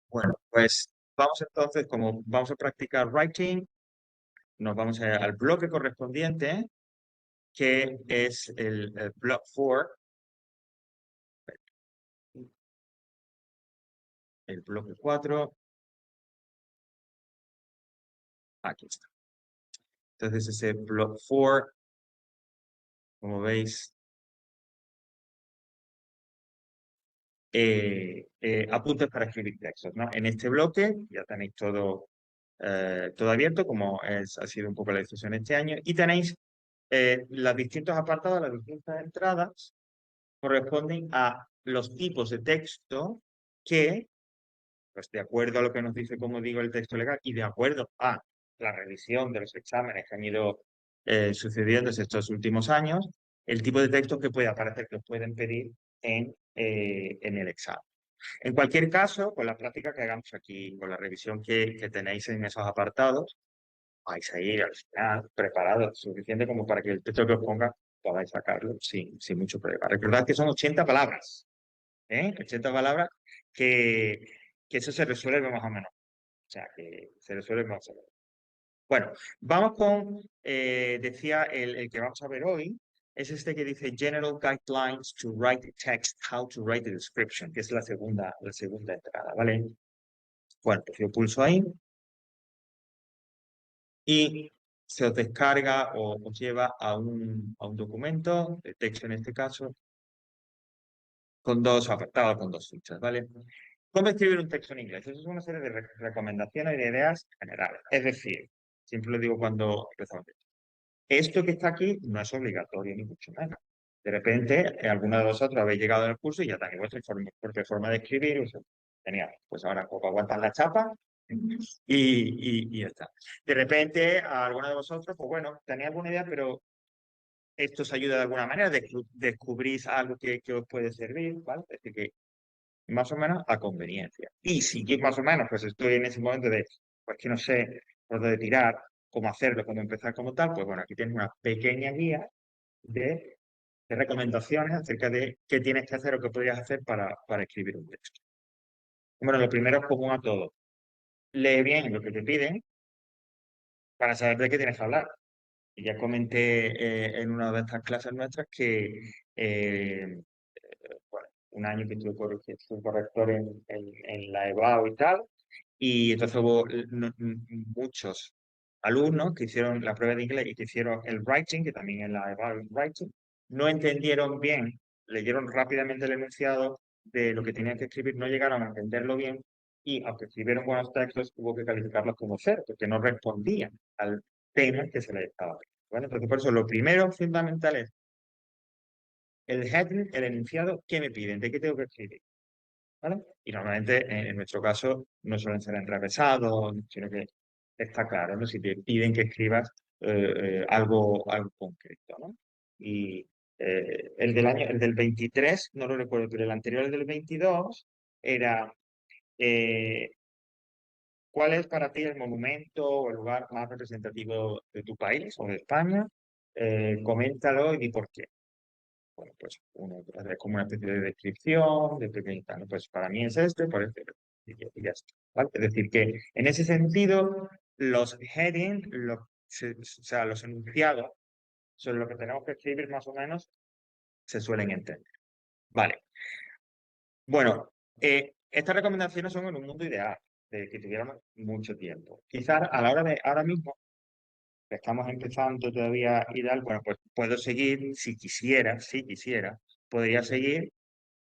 Bueno, pues vamos entonces, como vamos a practicar writing, nos vamos al bloque correspondiente, que es el block 4, el bloque 4, aquí está. Entonces ese block 4, como veis, apuntes para escribir textos, ¿no? En este bloque ya tenéis todo abierto, como ha sido un poco la decisión este año, y tenéis los distintos apartados, las distintas entradas corresponden a los tipos de texto que, pues de acuerdo a lo que nos dice, como digo, el texto legal y de acuerdo a la revisión de los exámenes que han ido sucediéndose estos últimos años, el tipo de texto que puede aparecer, que os pueden pedir en el examen. En cualquier caso, con la práctica que hagamos aquí, con la revisión que tenéis en esos apartados, vais a ir al final preparados, suficiente como para que el texto que os ponga podáis sacarlo sin mucho problema. Recordad que son 80 palabras, ¿eh? 80 palabras que, que eso se resuelve más o menos. O sea, que se resuelve más o menos. Bueno, vamos con, decía el que vamos a ver hoy, es este que dice General Guidelines to Write Text, How to Write a Description, que es la segunda entrada, ¿vale? Bueno, pues yo pulso ahí y se os descarga o os lleva a un documento, de texto en este caso, con dos apartados, con dos fichas, ¿vale? ¿Cómo escribir un texto en inglés? Eso es una serie de recomendaciones y de ideas generales. Es decir, siempre lo digo cuando empezamos. Esto que está aquí no es obligatorio ni mucho menos. De repente, alguno de vosotros habéis llegado al curso y ya tenéis vuestra propia forma de escribir. Genial. Pues ahora poco aguantan la chapa y ya está. De repente, a alguno de vosotros, pues bueno, tenéis alguna idea, pero esto os ayuda de alguna manera, descubrís algo que os puede servir, ¿vale? Es decir, que más o menos a conveniencia. Y si yo más o menos, pues estoy en ese momento de, pues que no sé por dónde tirar, cómo hacerlo, cómo empezar como tal, pues bueno, aquí tienes una pequeña guía de recomendaciones acerca de qué tienes que hacer o qué podrías hacer para escribir un texto. Bueno, lo primero es común a todo. Lee bien lo que te piden para saber de qué tienes que hablar. Y ya comenté en una de estas clases nuestras que bueno, un año que fui corrector en la EBAU y tal, y entonces hubo muchos alumnos que hicieron la prueba de inglés y que hicieron el writing, que también es la EBAU writing, no entendieron bien, leyeron rápidamente el enunciado de lo que tenían que escribir, no llegaron a entenderlo bien y aunque escribieron buenos textos, hubo que calificarlos como cero, porque no respondían al tema que se les estaba pidiendo. Bueno, entonces por eso lo primero fundamental es el heading, el enunciado, ¿qué me piden? ¿De qué tengo que escribir? ¿Vale? Y normalmente, en nuestro caso, no suelen ser enrevesados, sino que está claro, ¿no? Si te piden que escribas algo concreto, ¿no? Y el del 23, no lo recuerdo, pero el anterior, el del 22, era eh, ¿cuál es para ti el monumento o el lugar más representativo de tu país o de España? Coméntalo y di por qué. Bueno, pues uno hace como una especie de descripción, de pequeñita, ¿no? Pues para mí es este, por este, y ya está, ¿vale? Es decir, que en ese sentido, los headings, o sea, los enunciados, sobre lo que tenemos que escribir más o menos, se suelen entender. Vale. Bueno, estas recomendaciones son en un mundo ideal, de que tuviéramos mucho tiempo. Quizás a la hora de ahora mismo, que estamos empezando todavía y tal, bueno, pues puedo seguir, si quisiera, podría seguir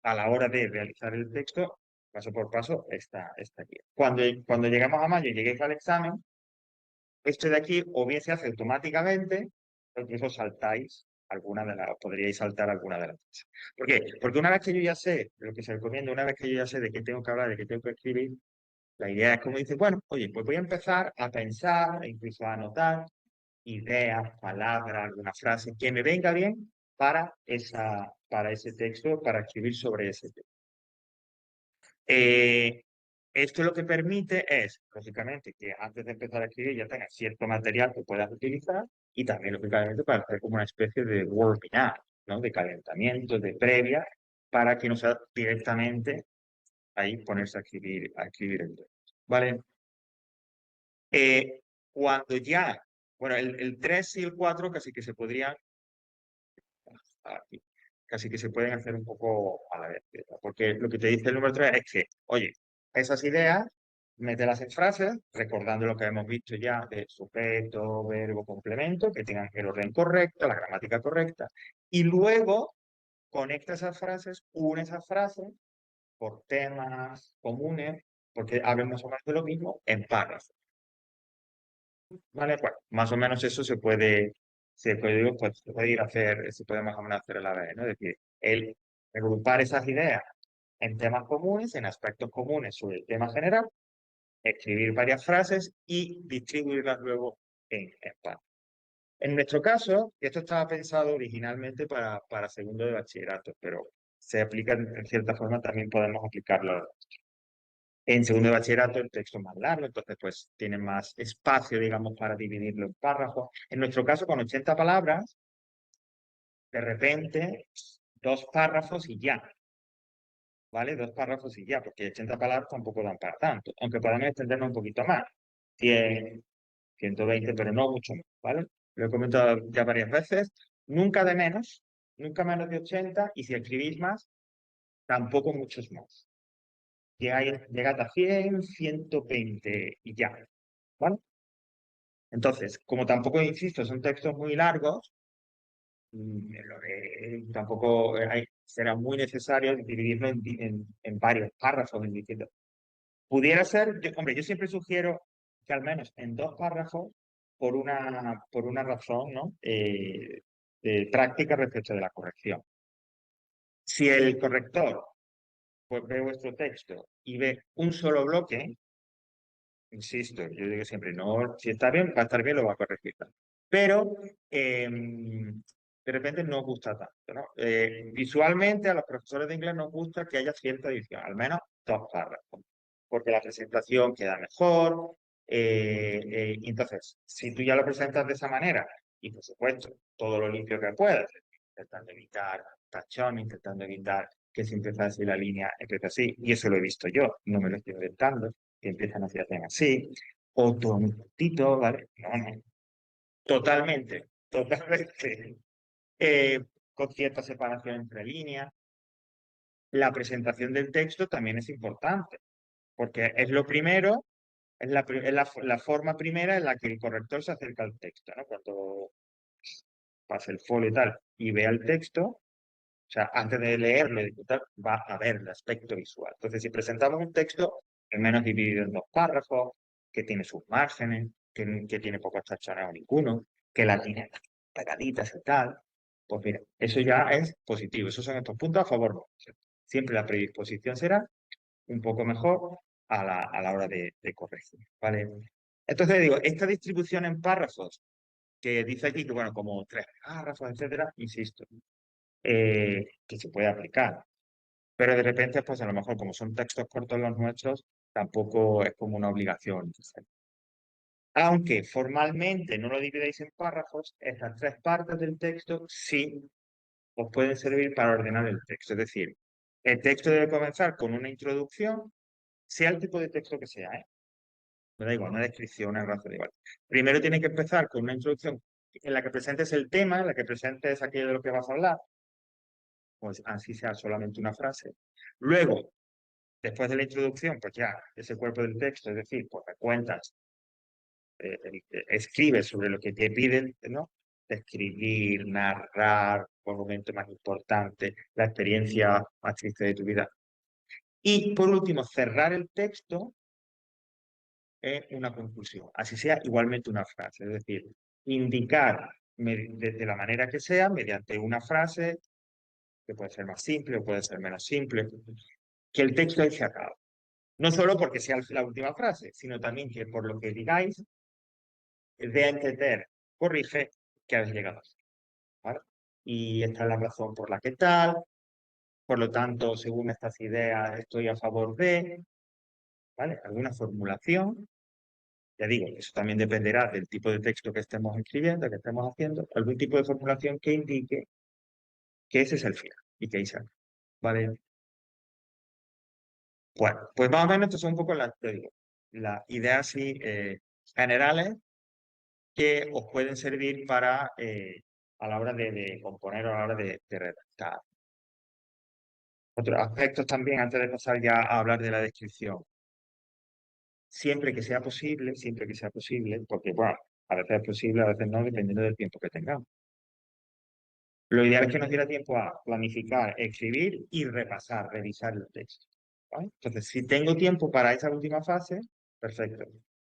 a la hora de realizar el texto, paso por paso, esta guía. Cuando llegamos a mayo y lleguéis al examen, esto de aquí o bien se hace automáticamente, o incluso saltáis alguna de las, podríais saltar alguna de las cosas. ¿Por qué? Porque una vez que yo ya sé lo que se recomienda, una vez que yo ya sé de qué tengo que hablar, de qué tengo que escribir, la idea es como dice, bueno, oye, pues voy a empezar a pensar, e incluso a anotar ideas, palabras, alguna frase que me venga bien para ese texto, para escribir sobre ese tema. Esto lo que permite es, lógicamente, que antes de empezar a escribir ya tengas cierto material que puedas utilizar y también, lógicamente, para hacer como una especie de warming up, ¿no? De calentamiento, de previa, para que no sea directamente ahí ponerse a escribir el texto. ¿Vale? Eh, Cuando ya, bueno, el 3 y el 4 casi que se podrían, aquí, casi que se pueden hacer un poco a la vez, porque lo que te dice el número 3 es que, oye, esas ideas, mételas en frases, recordando lo que hemos visto ya de sujeto, verbo, complemento, que tengan el orden correcto, la gramática correcta, y luego conecta esas frases, une esas frases por temas comunes, porque hablan más o menos de lo mismo, en párrafos. ¿Vale? Bueno, más o menos eso se puede ir a hacer, se puede más o menos hacer a la vez, ¿no? Es decir, el agrupar esas ideas en temas comunes, en aspectos comunes sobre el tema general, escribir varias frases y distribuirlas luego en partes. En nuestro caso, esto estaba pensado originalmente para segundo de bachillerato, pero se aplica en cierta forma, también podemos aplicarlo en segundo de bachillerato el texto es más largo, entonces pues tiene más espacio, digamos, para dividirlo en párrafos. En nuestro caso, con 80 palabras, de repente, dos párrafos y ya, ¿vale? Dos párrafos y ya, porque 80 palabras tampoco dan para tanto, aunque podamos extendernos un poquito más, 100, 120, pero no mucho más, ¿vale? Lo he comentado ya varias veces, nunca de menos, nunca menos de 80, y si escribís más, tampoco muchos más. Llegad a 100, 120 y ya, ¿vale? Entonces, como tampoco, insisto, son textos muy largos, tampoco será muy necesario dividirlo en varios párrafos en distintos. Pudiera ser, hombre, yo siempre sugiero que al menos en dos párrafos, por una razón, ¿no? De práctica respecto de la corrección. Si el corrector pues, ve vuestro texto y ve un solo bloque, insisto, yo digo siempre, no, si está bien, va a estar bien, lo va a corregir. Pero de repente no gusta tanto, ¿no? Visualmente a los profesores de inglés nos gusta que haya cierta edición, al menos dos párrafos, porque la presentación queda mejor. Y entonces, si tú ya lo presentas de esa manera, y por supuesto, todo lo limpio que puedas, intentando evitar tachones, intentando evitar que si empieza así la línea, empieza así, y eso lo he visto yo, no me lo estoy inventando, que empiezan así, hacen así, o todo muy cortito, ¿vale? No, no, totalmente, totalmente. Eh, con cierta separación entre líneas. La presentación del texto también es importante, porque es lo primero, es la forma primera en la que el corrector se acerca al texto, ¿no? Cuando pasa el folio y tal, y vea el texto, o sea, antes de leerlo y tal, va a ver el aspecto visual. Entonces, si presentamos un texto, al menos dividido en dos párrafos, que tiene sus márgenes, que tiene pocos tachones o ninguno, que las líneas están pegaditas y tal, pues mira, eso ya es positivo. Esos son estos puntos a favor nuestro. Siempre la predisposición será un poco mejor a la hora de corregir, ¿vale? Entonces digo, esta distribución en párrafos, que dice aquí que, bueno, como 3 párrafos, etcétera, insisto, que se puede aplicar. Pero de repente, pues a lo mejor como son textos cortos los nuestros, tampoco es como una obligación. Aunque formalmente no lo dividáis en párrafos, estas 3 partes del texto sí os pueden servir para ordenar el texto. Es decir, el texto debe comenzar con una introducción, sea el tipo de texto que sea, ¿eh? Me da igual, una descripción, una razón, igual. Primero tiene que empezar con una introducción en la que presentes el tema, en la que presentes aquello de lo que vas a hablar, pues así sea solamente una frase. Luego, después de la introducción, pues ya ese cuerpo del texto, es decir, pues me cuentas, escribes sobre lo que te piden, ¿no? Escribir, narrar, el momento más importante, la experiencia más triste de tu vida. Y por último, cerrar el texto en una conclusión, así sea igualmente una frase, es decir, indicar de la manera que sea, mediante una frase, que puede ser más simple o puede ser menos simple, que el texto ahí se acaba. No solo porque sea la última frase, sino también que por lo que digáis, dé a entender, corrige, que habéis llegado así, ¿vale? Y esta es la razón por la que tal, por lo tanto, según estas ideas, estoy a favor de, ¿vale? Alguna formulación. Ya digo, eso también dependerá del tipo de texto que estemos escribiendo, que estemos haciendo, algún tipo de formulación que indique que ese es el final y que ahí se acaba, ¿vale? Bueno, pues más o menos estas son un poco te digo, las ideas así, generales que os pueden servir para a la hora de componer o a la hora de redactar. Otros aspectos también, antes de pasar ya a hablar de la descripción. Siempre que sea posible, porque bueno, a veces es posible, a veces no, dependiendo del tiempo que tengamos. Lo ideal es que nos diera tiempo a planificar, escribir y repasar, revisar el texto. ¿Vale? Entonces, si tengo tiempo para esa última fase, perfecto,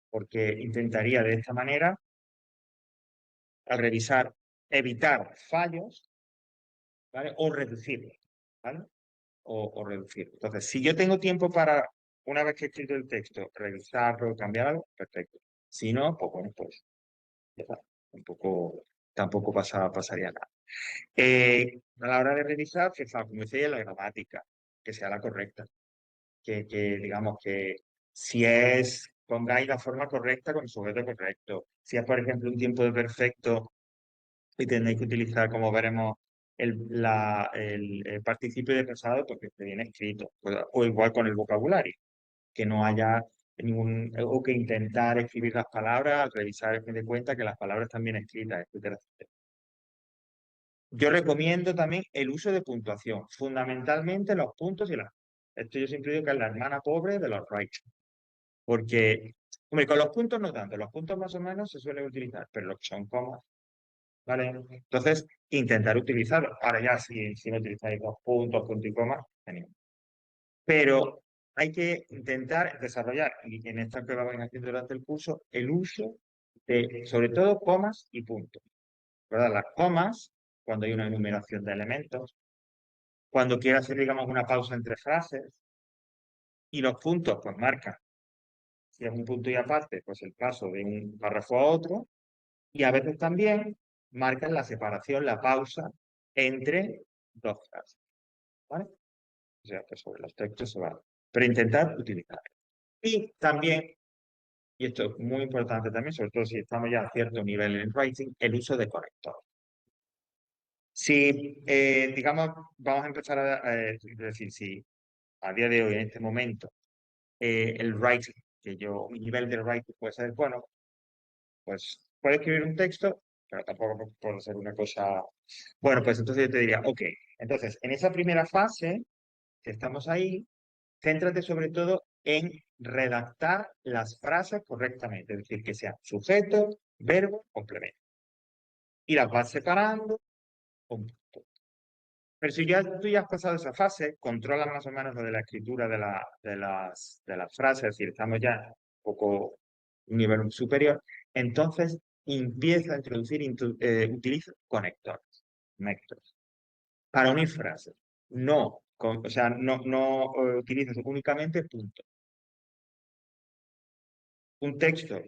porque intentaría de esta manera, al revisar, evitar fallos, ¿vale? O reducirlos, ¿vale? O reducirlos. Entonces, si yo tengo tiempo para, una vez que he escrito el texto, revisarlo, cambiar algo, perfecto. Si no, pues bueno, pues ya está. Tampoco pasaría nada. A la hora de revisar, fijaos, como decía, la gramática, que sea la correcta. Que digamos que si es, pongáis la forma correcta con el sujeto correcto. Si es, por ejemplo, un tiempo de perfecto y tenéis que utilizar, como veremos, el participio de pasado, porque esté bien escrito. O igual con el vocabulario, que no haya o que intentar escribir las palabras, al revisar, a fin de cuenta que las palabras están bien escritas, etcétera, etcétera. Yo recomiendo también el uso de puntuación, fundamentalmente los puntos y las. Esto yo siempre digo que es la hermana pobre de los writers, porque, hombre, con los puntos no tanto, los puntos más o menos se suelen utilizar, pero los que son comas, ¿vale? Entonces, intentar utilizarlos. Ahora ya, si no utilizáis los puntos, punto y coma, genial. Pero hay que intentar desarrollar, y en esto que vamos haciendo durante el curso, el uso de, sobre todo, comas y puntos. ¿Verdad? Las comas, cuando hay una enumeración de elementos, cuando quiero hacer, digamos, una pausa entre frases, y los puntos, pues marcan, si es un punto y aparte, pues el paso de un párrafo a otro, y a veces también marcan la separación, la pausa entre dos frases, ¿vale? O sea, que sobre los textos se va. Pero intentar utilizar. Y también, y esto es muy importante también, sobre todo si estamos ya a cierto nivel en writing, el uso de conectores. Si, digamos, vamos a empezar decir, si a día de hoy, en este momento, el writing, mi nivel de writing puede ser bueno, pues puedo escribir un texto, pero tampoco puedo hacer una cosa. Bueno, pues entonces yo te diría, ok, entonces en esa primera fase, que estamos ahí, céntrate sobre todo en redactar las frases correctamente, es decir, que sean sujeto, verbo, complemento. Y las vas separando con punto. Pero si ya tú ya has pasado esa fase, controlas más o menos lo de la escritura de las frases, es decir, estamos ya un poco un nivel superior, entonces empieza a utiliza conectores, conectores, para unir frases. O sea, no utilizas únicamente puntos. Un texto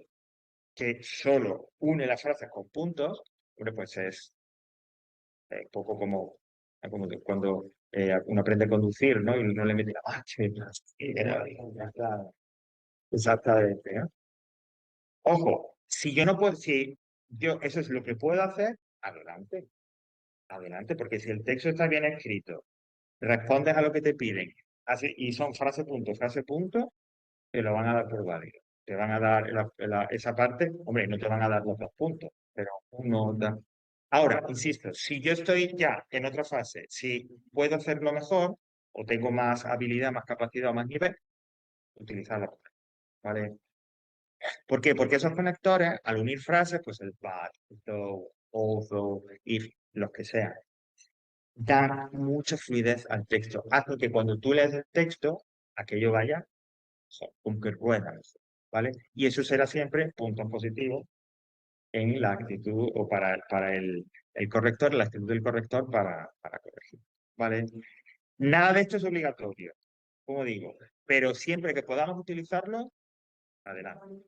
que solo une las frases con puntos, bueno, pues es un poco como cuando uno aprende a conducir, ¿no? Y no le mete la marcha y ya está. Exactamente, ¿no? Ojo, si yo no puedo, si yo eso es lo que puedo hacer, adelante, adelante, porque si el texto está bien escrito, respondes a lo que te piden, así, y son frase punto, te lo van a dar por válido. Te van a dar esa parte, hombre, no te van a dar los 2 puntos, pero uno da. Ahora, insisto, si yo estoy ya en otra fase, si puedo hacerlo mejor, o tengo más habilidad, más capacidad o más nivel, utilizarlo, ¿vale? ¿Por qué? Porque esos conectores, al unir frases, pues el but, though, although, if, los que sean, dan mucha fluidez al texto. Hace que cuando tú lees el texto, aquello vaya como que rueda, ¿vale? Y eso será siempre puntos positivos en la actitud o para el corrector, la actitud del corrector para corregir, ¿vale? Nada de esto es obligatorio, como digo, pero siempre que podamos utilizarlo, adelante.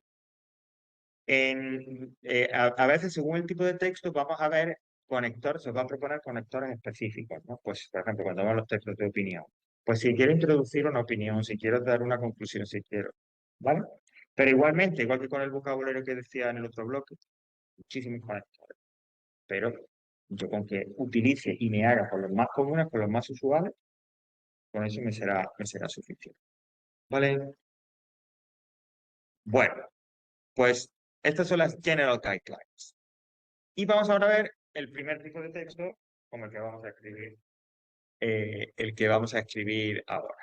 A veces, según el tipo de texto, vamos a ver conectores, se os va a proponer conectores específicos, ¿no? Pues, por ejemplo, cuando vamos a los textos de opinión. Pues si quiero introducir una opinión, si quiero dar una conclusión, si quiero, ¿vale? Pero igualmente, igual que con el vocabulario que decía en el otro bloque, muchísimos conectores. Pero yo con que utilice y me haga con los más comunes, con los más usuales, con eso me será suficiente. ¿vale? Bueno, pues estas son las General Guidelines. Y vamos ahora a ver el primer tipo de texto como el que vamos a escribir, ahora.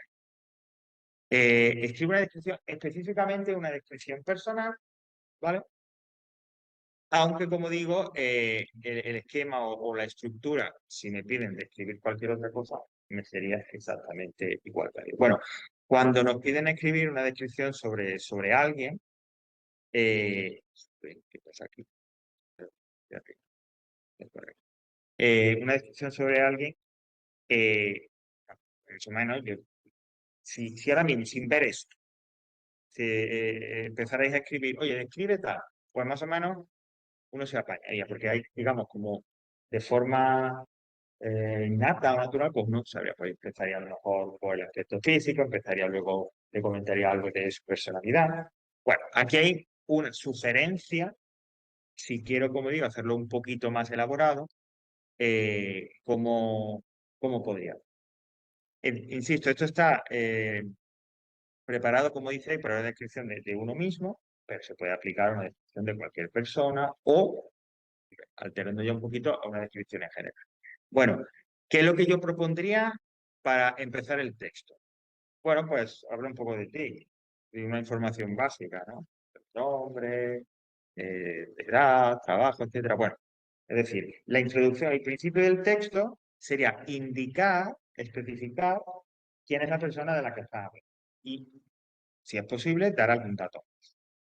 Escribo una descripción, específicamente una descripción personal, ¿vale? Aunque, como digo, el esquema o la estructura, si me piden describir cualquier otra cosa, me sería exactamente igual. Bueno, cuando nos piden escribir una descripción sobre alguien, ¿qué pasa aquí? Espérate, es correcto. Una descripción sobre alguien, más o menos, si ahora mismo, sin ver esto, si, empezarais a escribir, oye, describe tal, pues más o menos uno se apañaría, porque hay, digamos, como de forma innata o natural, pues no sabría, pues empezaría a lo mejor por el aspecto físico, empezaría luego, le comentaría algo de su personalidad. Bueno, aquí hay una sugerencia, si quiero, como digo, hacerlo un poquito más elaborado, ¿cómo podría? Insisto, esto está preparado, como dice, para una descripción de uno mismo, pero se puede aplicar a una descripción de cualquier persona o, alterando ya un poquito, a una descripción en general. Bueno, ¿qué es lo que yo propondría para empezar el texto? Bueno, pues habla un poco de ti, de una información básica, ¿no? Nombre, edad, trabajo, etcétera. Bueno, es decir, la introducción, el principio del texto sería indicar, especificar quién es la persona de la que está hablando. Y, si es posible, dar algún dato.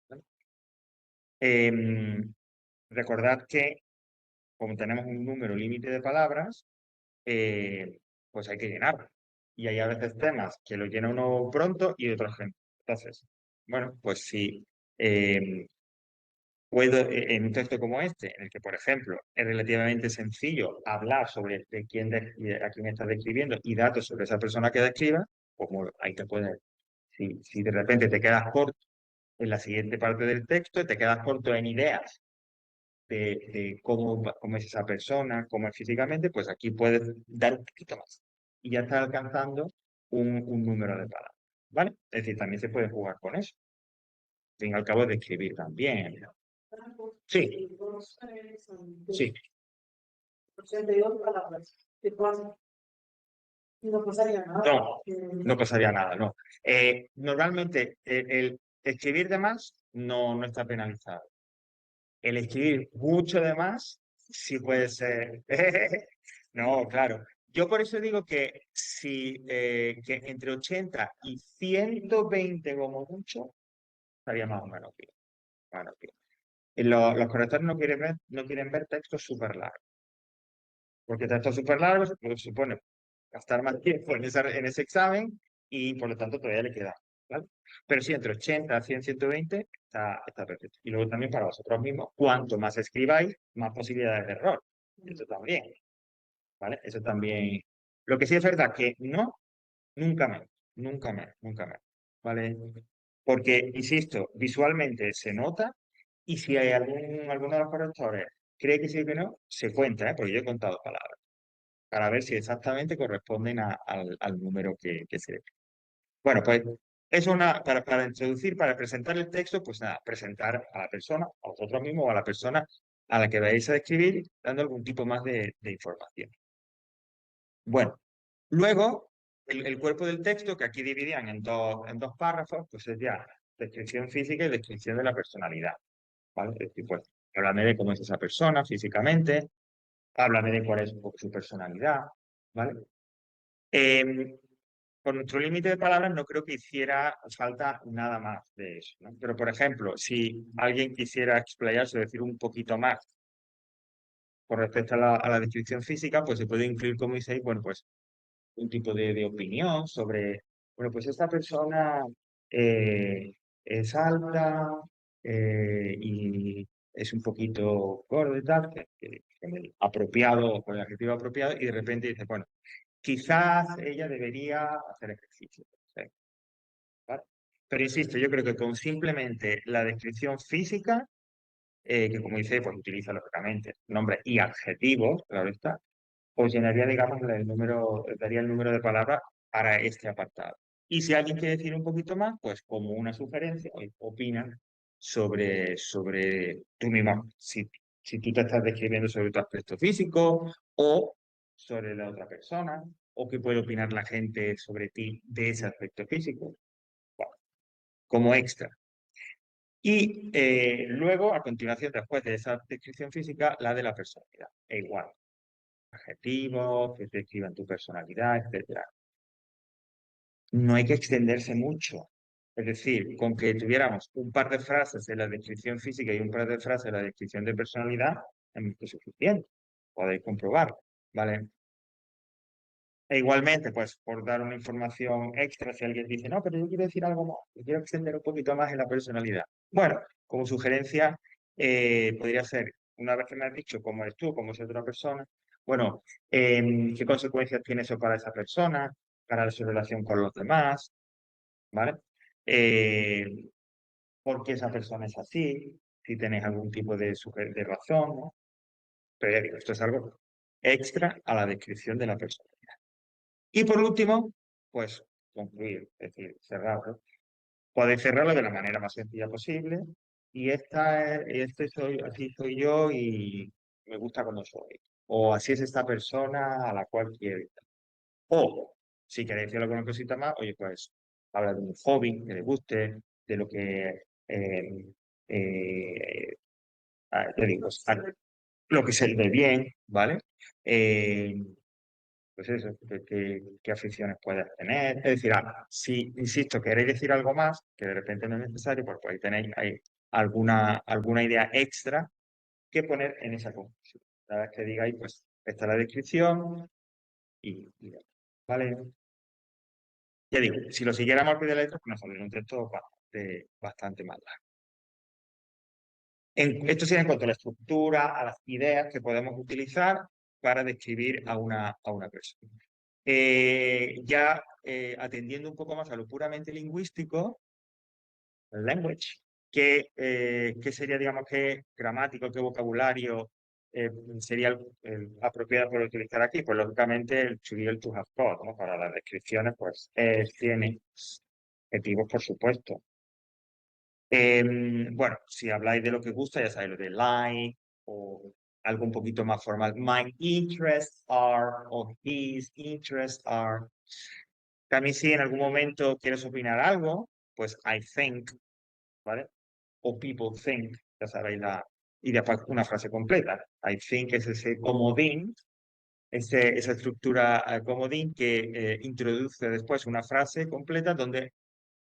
¿Vale? Recordad que, como tenemos un número límite de palabras, pues hay que llenarlo. Y hay a veces temas que lo llena uno pronto y otros que no. Entonces, bueno, pues si puedo, en un texto como este, en el que, por ejemplo, es relativamente sencillo hablar sobre a quién estás describiendo y datos sobre esa persona que describa, como ahí te puedes, si de repente te quedas corto en la siguiente parte del texto, te quedas corto en ideas de cómo es esa persona, cómo es físicamente, pues aquí puedes dar un poquito más. Y ya estás alcanzando un número de palabras. ¿Vale? Es decir, también se puede jugar con eso. Al fin y al cabo de escribir también. Sí, sí. 82 palabras. ¿Qué pasa? No pasaría nada. No, no pasaría nada, no. Normalmente el escribir de más no está penalizado. El escribir mucho de más sí puede ser. No, claro. Yo por eso digo que que entre 80 y 120 como mucho, estaría más o menos bien. Más o menos bien. Y los correctores no quieren ver textos súper largos. Porque textos súper largos pues, supone gastar más tiempo en ese examen y por lo tanto todavía le queda. ¿Vale? Pero sí, entre 80, 100, 120 está perfecto. Y luego también para vosotros mismos, cuanto más escribáis, más posibilidades de error. Eso también, ¿vale? Eso también. Lo que sí es verdad que no, nunca menos, nunca menos, nunca menos, ¿vale? Porque, insisto, visualmente se nota y si hay alguno de los correctores cree que sí o que no, se cuenta, ¿eh? Porque yo he contado palabras para ver si exactamente corresponden al número que se ve. Bueno, pues es para introducir, para presentar el texto, pues nada, presentar a la persona, a vosotros mismos o a la persona a la que vais a describir, dando algún tipo más de información. Bueno, luego el cuerpo del texto, que aquí dividían en dos párrafos, pues es ya descripción física y descripción de la personalidad. ¿Vale? Es decir, pues, háblame de cómo es esa persona físicamente, háblame de cuál es un poco su personalidad, ¿vale? Con nuestro límite de palabras no creo que hiciera falta nada más de eso, ¿no? Pero, por ejemplo, si alguien quisiera explayarse o decir un poquito más con respecto a la descripción física, pues se puede incluir, como dice, bueno, pues un tipo de opinión sobre, bueno, pues esta persona eh, es alta y es un poquito gordo y tal, con el apropiado, con el adjetivo apropiado, y de repente dice, bueno, quizás ella debería hacer ejercicio. ¿Sí? ¿Vale? Pero insisto, yo creo que con simplemente la descripción física, que como dice, pues utiliza lógicamente nombre y adjetivos, claro está, pues llenaría, digamos, daría el número de palabras para este apartado. Y si alguien quiere decir un poquito más, pues como una sugerencia, opina sobre tú misma, si tú te estás describiendo sobre tu aspecto físico o sobre la otra persona, o qué puede opinar la gente sobre ti de ese aspecto físico, bueno, como extra. Y luego, a continuación, después de esa descripción física, la de la personalidad. E igual, adjetivos que describan tu personalidad, etcétera. No hay que extenderse mucho. Es decir, con que tuviéramos un par de frases en la descripción física y un par de frases en la descripción de personalidad, es más que suficiente. Podéis comprobarlo, ¿vale? E igualmente, pues por dar una información extra, si alguien dice, no, pero yo quiero decir algo más, yo quiero extender un poquito más en la personalidad. Bueno, como sugerencia, podría ser, una vez que me has dicho cómo eres tú, cómo es otra persona, bueno, qué consecuencias tiene eso para esa persona, para su relación con los demás, ¿vale? Eh, ¿Por qué esa persona es así? Si tenéis algún tipo de razón, ¿no? Pero ya digo, esto es algo extra a la descripción de la persona. Y por último, pues concluir, es decir, cerrarlo. Podéis cerrarlo de la manera más sencilla posible. Y así soy yo y me gusta como soy. O así es esta persona a la cual quiero. O, si queréis decir alguna cosita más, oye, pues habla de un hobby que le guste, de lo que, eh, te digo, lo que se le ve bien, ¿vale? Eh, pues eso, qué aficiones puedes tener. Es decir, si, insisto, queréis decir algo más, que de repente no es necesario, pues ahí tenéis ahí alguna idea extra que poner en esa conclusión. Cada vez que digáis, pues está la descripción y ya. ¿Vale? Ya digo, si lo siguiéramos al pie de la letra, pues nos saldría un texto bastante más largo. Esto sería en cuanto a la estructura, a las ideas que podemos utilizar para describir a una persona. Ya atendiendo un poco más a lo puramente lingüístico, el language, qué sería, digamos, qué gramático, qué vocabulario sería el apropiado para utilizar aquí. Pues lógicamente el to be, el to have got, ¿no? Para las descripciones, pues tiene adjetivos, por supuesto. Bueno, si habláis de lo que gusta, ya sabéis lo de like o algo un poquito más formal. My interests are o his interests are. También si en algún momento quieres opinar algo, pues I think, ¿vale? O people think, ya sabéis y después una frase completa. I think es ese comodín, esa estructura comodín que introduce después una frase completa donde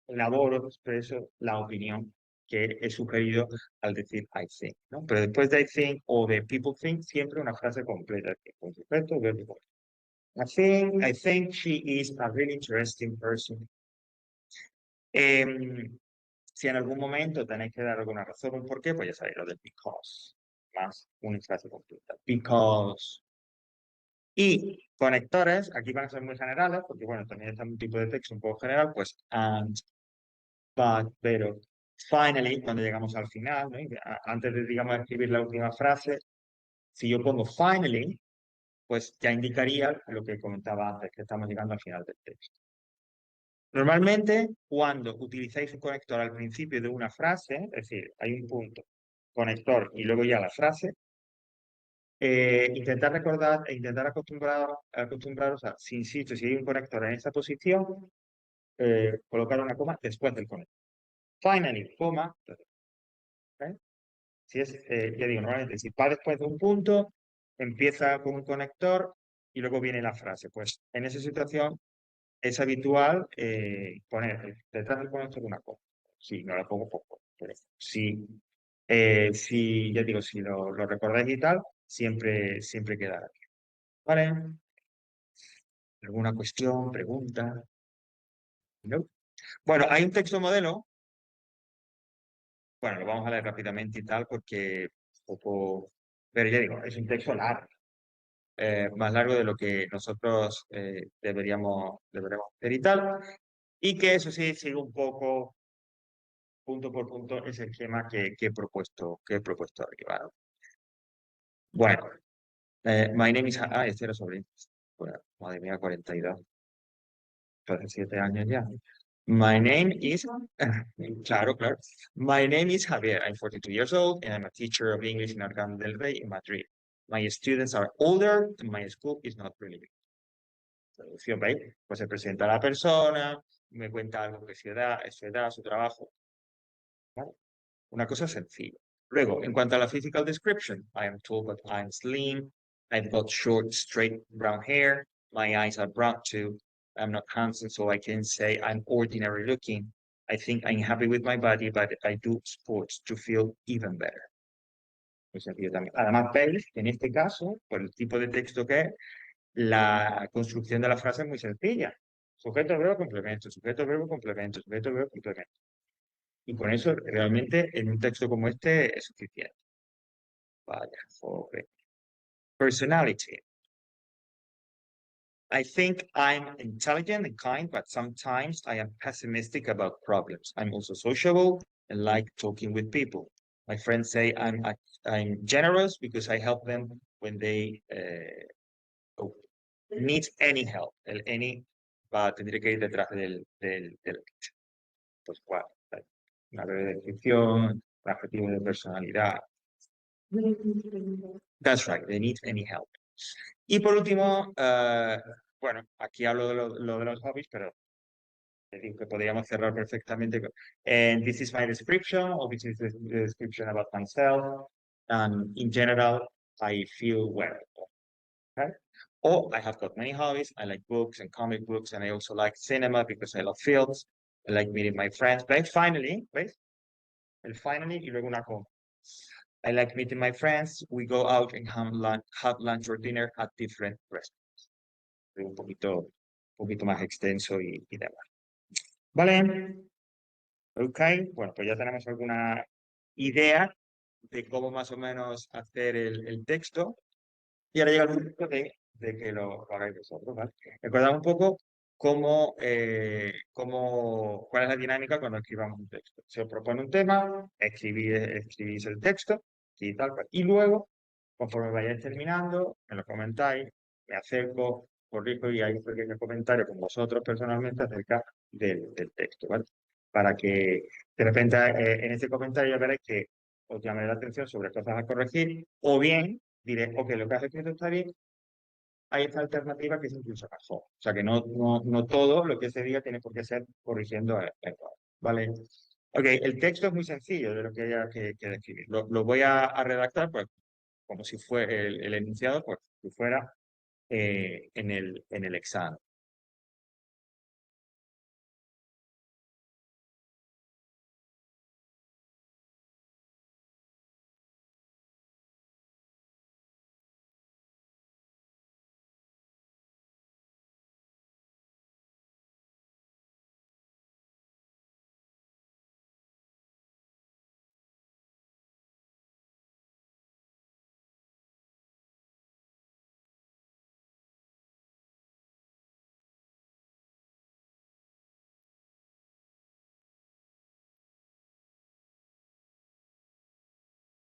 elaboro, expreso la opinión que he sugerido al decir I think, ¿no? Pero después de I think o de people think, siempre una frase completa, con sujeto, verbo. I think she is a really interesting person. Si en algún momento tenéis que dar alguna razón o un porqué, pues ya sabéis lo del because, más una frase completa. Because. Y conectores, aquí van a ser muy generales, porque bueno, también está un tipo de texto un poco general, pues and, but, pero, finally, cuando llegamos al final, ¿no? Antes de, digamos, escribir la última frase, si yo pongo finally, pues ya indicaría lo que comentaba antes, que estamos llegando al final del texto. Normalmente, cuando utilizáis un conector al principio de una frase, es decir, hay un punto, conector y luego ya la frase, intentar recordar e intentar acostumbraros a, si insisto, si hay un conector en esta posición, colocar una coma después del conector. Finally, coma, ¿ok? Si es, ya digo, normalmente si va después de un punto, empieza con un conector y luego viene la frase. Pues en esa situación es habitual poner detrás del conector una coma. Sí, no la pongo poco, pero sí, ya digo, si lo recordáis y tal, siempre quedará bien. ¿Vale? ¿Alguna cuestión, pregunta? ¿No? Bueno, hay un texto modelo. Bueno, lo vamos a leer rápidamente y tal, porque poco. Pero ya digo, es un texto largo, más largo de lo que nosotros deberíamos hacer y tal. Y que eso sí, sigue un poco, punto por punto, ese esquema que he propuesto arriba, ¿no? Bueno, my name is. Este era sobre. Bueno, madre mía, 42. hace 7 años ya. My name is, claro, claro. My name is Javier. I'm 42 years old and I'm a teacher of English in Arcán del Rey in Madrid. My students are older and my school is not really big. Traducción, ¿veis? Pues se presenta la persona, me cuenta algo de su edad, su trabajo. ¿Vale? Una cosa sencilla. Luego, en cuanto a la physical description, I am tall but I'm slim. I've got short, straight brown hair. My eyes are brown too. I'm not handsome, so I can say I'm ordinary looking. I think I'm happy with my body, but I do sports to feel even better. Muy sencillo también. Además, veis que en este caso, por el tipo de texto que es, la construcción de la frase es muy sencilla. Sujeto, verbo, complemento, sujeto, verbo, complemento, sujeto, verbo, complemento. Y con eso realmente en un texto como este es suficiente. Vaya, joder. Personality. I think I'm intelligent and kind, but sometimes I am pessimistic about problems. I'm also sociable and like talking with people. My friends say I'm generous because I help them when they need any help. El any tendría que ir detrás del pues cuál. Una breve descripción, un adjetivo de personalidad. That's right, they need any help. Y por último, bueno, aquí hablo de lo de los hobbies, pero te digo que podríamos cerrar perfectamente. And this is my description, or this is the description about myself. And in general, I feel well. Okay? Or I have got many hobbies. I like books and comic books, and I also like cinema because I love films. I like meeting my friends. But finally, ¿ves? El finally y luego una coma. I like meeting my friends. We go out and have lunch or dinner at different restaurants. Un poquito más extenso y demás. Vale. Ok. Bueno, pues ya tenemos alguna idea de cómo más o menos hacer el texto. Y ahora llega el momento de que lo hagáis vosotros, ¿vale? Recordad un poco cuál es la dinámica cuando escribamos un texto. Se os propone un tema, escribís el texto y tal, y luego, conforme vayáis terminando, me lo comentáis, me acerco, corrijo y hay un pequeño comentario con vosotros personalmente acerca del texto, ¿vale? Para que de repente en ese comentario veréis que os llamaré la atención sobre cosas a corregir, o bien diré, ok, lo que has escrito está bien, hay esta alternativa que es incluso mejor. O sea que no todo lo que se diga tiene por qué ser corrigiendo error, ¿vale? Ok, el texto es muy sencillo de lo que haya que describir. Lo voy a redactar pues, como si fuera el enunciado, pues si fuera en el examen.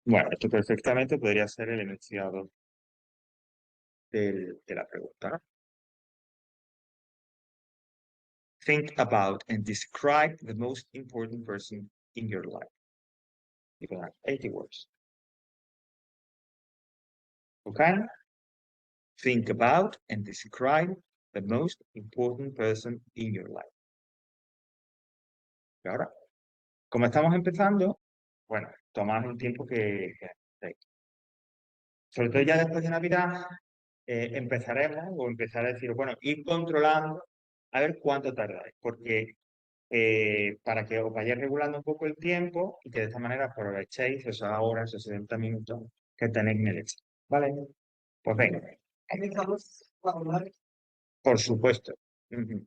Bueno, esto perfectamente podría ser el enunciado de la pregunta, ¿no? Think about and describe the most important person in your life. You can have 80 words. Okay? Think about and describe the most important person in your life. Y ahora, como estamos empezando, bueno, tomad el tiempo que sobre todo ya después de Navidad, empezaremos o empezar a decir, bueno, ir controlando a ver cuánto tardáis, porque para que os vayáis regulando un poco el tiempo y que de esta manera aprovechéis esas horas, esos 70 minutos que tenéis en el examen. ¿Vale? Pues venga. Por supuesto. Ujú.